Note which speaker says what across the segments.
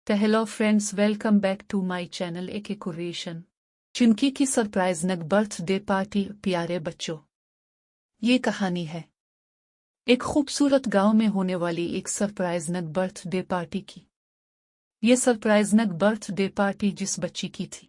Speaker 1: तो hello friends, welcome back to my channel एक creation. चुनकी की सरप्राइज नग बर्थडे पार्टी। प्यारे बच्चों, ये कहानी है एक खूबसूरत गांव में होने वाली एक सरप्राइज नग बर्थडे पार्टी की। ये सरप्राइज नग बर्थडे पार्टी जिस बच्ची की थी,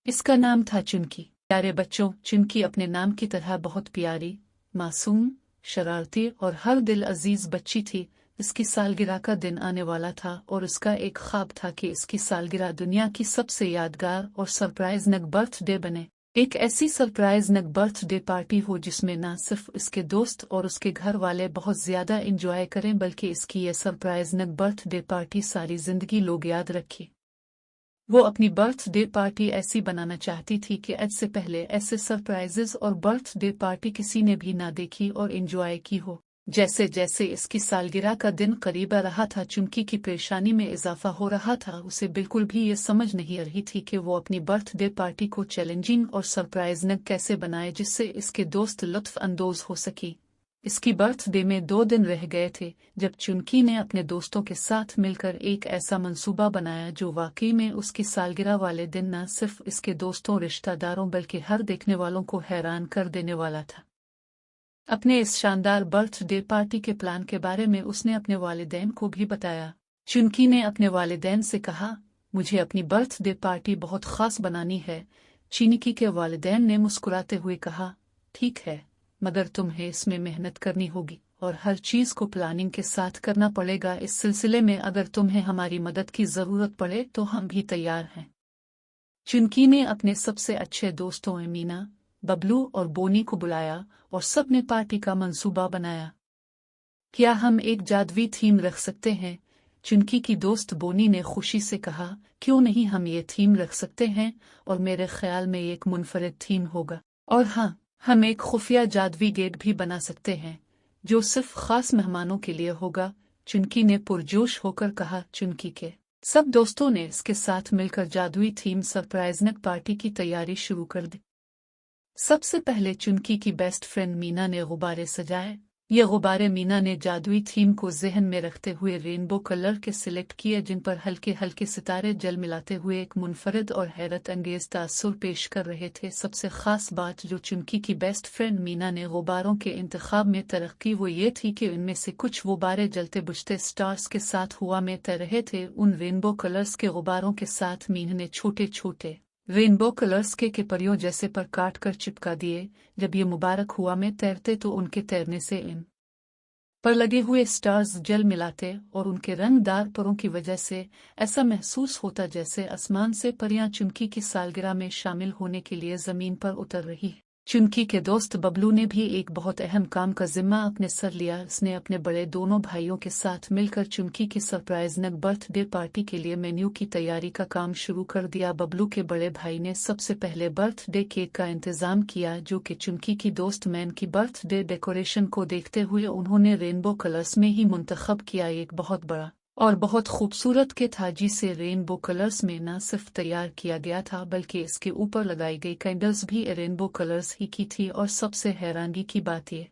Speaker 1: इसका नाम था चुनकी। प्यारे बच्चों, चुनकी अपने नाम की तरह बहुत प्यारी, मासूम, शरारती और हर दिल अजीज बच्ची थी। इसकी सालगिरह का दिन आने वाला था और उसका एक ख्वाब था कि इसकी सालगिरह दुनिया की सबसे यादगार और सरप्राइज नग बर्थडे बने। एक ऐसी सरप्राइज नग बर्थडे पार्टी हो जिसमें न सिर्फ इसके दोस्त और उसके घर वाले बहुत ज्यादा एंजॉय करें, बल्कि इसकी ये सरप्राइज नग बर्थडे पार्टी सारी जिंदगी लोग याद रखें। वो अपनी बर्थडे पार्टी ऐसी बनाना चाहती थी कि आज से पहले ऐसे सरप्राइजेस और बर्थडे पार्टी किसी ने भी ना देखी और एंजॉय की हो। जैसे जैसे इसकी सालगिरह का दिन करीब आ रहा था, चुनकी की परेशानी में इजाफा हो रहा था। उसे बिल्कुल भी ये समझ नहीं आ रही थी कि वो अपनी बर्थडे पार्टी को चैलेंजिंग और सरप्राइजिंग कैसे बनाए जिससे इसके दोस्त लुत्फ अंदोज हो सके। इसकी बर्थडे में 2 दिन रह गए थे जब चुनकी ने अपने दोस्तों के साथ मिलकर एक ऐसा मंसूबा बनाया जो वाकई में उसकी सालगिरह वाले दिन न सिर्फ इसके दोस्तों, रिश्तेदारों बल्कि हर देखने वालों को हैरान कर देने वाला था। अपने इस शानदार बर्थडे पार्टी के प्लान के बारे में उसने अपने वालिदैन को भी बताया। चुनकी ने अपने वालिदैन से कहा, मुझे अपनी बर्थडे पार्टी बहुत खास बनानी है। चुनकी के वालिदैन ने मुस्कुराते हुए कहा, ठीक है, मगर तुम्हें इसमें मेहनत करनी होगी और हर चीज को प्लानिंग के साथ करना पड़ेगा। इस सिलसिले में अगर तुम्हें हमारी मदद की जरूरत पड़े तो हम भी तैयार हैं। चुनकी ने अपने सबसे अच्छे दोस्तों मीना, बबलू और बोनी को बुलाया और सब ने पार्टी का मंसूबा बनाया। क्या हम एक जादुई थीम रख सकते हैं? चुनकी की दोस्त बोनी ने खुशी से कहा, क्यों नहीं, हम ये थीम रख सकते हैं और मेरे ख्याल में एक मुनफरिद थीम होगा। और हाँ, हम एक खुफिया जादुई गेट भी बना सकते हैं जो सिर्फ खास मेहमानों के लिए होगा। चुनकी ने पुरजोश होकर कहा। चुनकी के सब दोस्तों ने इसके साथ मिलकर जादुई थीम सरप्राइजनक पार्टी की तैयारी शुरू कर दी। सबसे पहले चुनकी की बेस्ट फ्रेंड मीना ने गुब्बारे सजाए। ये गुब्बारे मीना ने जादुई थीम को जहन में रखते हुए रेनबो कलर के सिलेक्ट किए, जिन पर हल्के हल्के सितारे जल मिलाते हुए एक मुनफरिद और हैरत अंगेज तासुर पेश कर रहे थे। सबसे खास बात जो चुनकी की बेस्ट फ्रेंड मीना ने गुब्बारों के इंतखाब में तरक्की वो ये थी कि इनमें से कुछ गुब्बारे जलते बुझते स्टार्स के साथ हवा में तैर रहे थे। उन रेनबो कलर्स के गुब्बारों के साथ मीना ने छोटे छोटे रेनबो कलर्स के परियों जैसे पर काट कर चिपका दिए। जब ये मुबारक हुआ में तैरते तो उनके तैरने से इन पर लगे हुए स्टार्स जल मिलाते और उनके रंगदार परों की वजह से ऐसा महसूस होता जैसे आसमान से परियां चुनकी की सालगिरह में शामिल होने के लिए जमीन पर उतर रही। चुनकी के दोस्त बबलू ने भी एक बहुत अहम काम का जिम्मा अपने सर लिया। उसने अपने बड़े दोनों भाइयों के साथ मिलकर चुनकी की सरप्राइजनक बर्थडे पार्टी के लिए मेन्यू की तैयारी का काम शुरू कर दिया। बबलू के बड़े भाई ने सबसे पहले बर्थडे केक का इंतजाम किया, जो कि चुनकी की दोस्त मैन की बर्थडे डेकोरेशन को देखते हुए उन्होंने रेनबो कलर्स में ही मुंतखब किया। एक बहुत बड़ा और बहुत खूबसूरत के था जिसे रेनबो कलर्स में न सिर्फ तैयार किया गया था बल्कि इसके ऊपर लगाई गई कैंडल्स भी रेनबो कलर्स ही की थी। और सबसे हैरानी की बात ये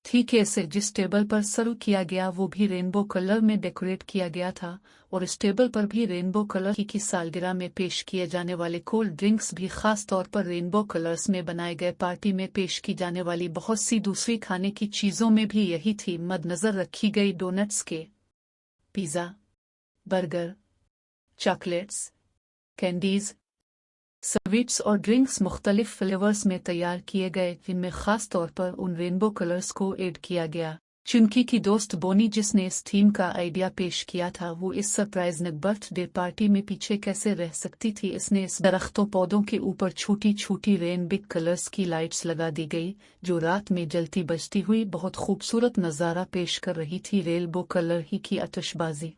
Speaker 1: थी कि इसे जिस टेबल पर सर्व किया गया वो भी रेनबो कलर में डेकोरेट किया गया था और इस टेबल पर भी रेनबो कलर की सालगिरह में पेश किए जाने वाले कोल्ड ड्रिंक्स भी खास तौर पर रेनबो कलर्स में बनाए गए। पार्टी में पेश की जाने वाली बहुत सी दूसरी खाने की चीजों में भी यही थी मद्देनजर रखी गई। डोनट्स के pizza, burger, chocolates, candies, sweets और ड्रिंक्स मुख्तलिफ फ्लेवर्स में तैयार किए गए, जिनमें खास तौर पर उन रेनबो कलर्स को ऐड किया गया। चुनकी की दोस्त बोनी, जिसने इस थीम का आइडिया पेश किया था, वो इस सरप्राइजनक बर्थडे पार्टी में पीछे कैसे रह सकती थी। इसने इस दरख्तों पौधों के ऊपर छोटी छोटी रेनबिक कलर्स की लाइट्स लगा दी गई जो रात में जलती बजती हुई बहुत खूबसूरत नज़ारा पेश कर रही थी। रेनबो कलर ही की आतिशबाजी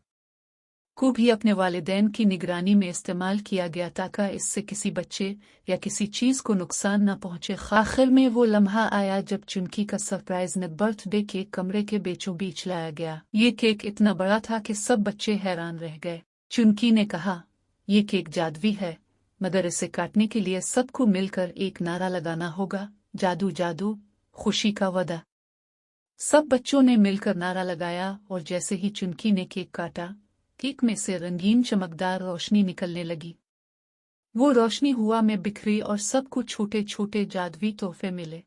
Speaker 1: को भी अपने वालिदैन की निगरानी में इस्तेमाल किया गया ताकि इससे किसी बच्चे या किसी चीज को नुकसान न पहुंचे। आखिर में वो लम्हा आया जब चुनकी का सरप्राइजनक बर्थडे केक कमरे के बीचों बीच लाया गया। ये केक इतना बड़ा था कि सब बच्चे हैरान रह गए। चुनकी ने कहा, ये केक जादुई है, मगर इसे काटने के लिए सबको मिलकर एक नारा लगाना होगा, जादू जादू, खुशी का वादा। सब बच्चों ने मिलकर नारा लगाया और जैसे ही चुनकी ने केक काटा, केक में से रंगीन चमकदार रोशनी निकलने लगी। वो रोशनी हवा में बिखरी और सबको छोटे छोटे जादुई तोहफे मिले।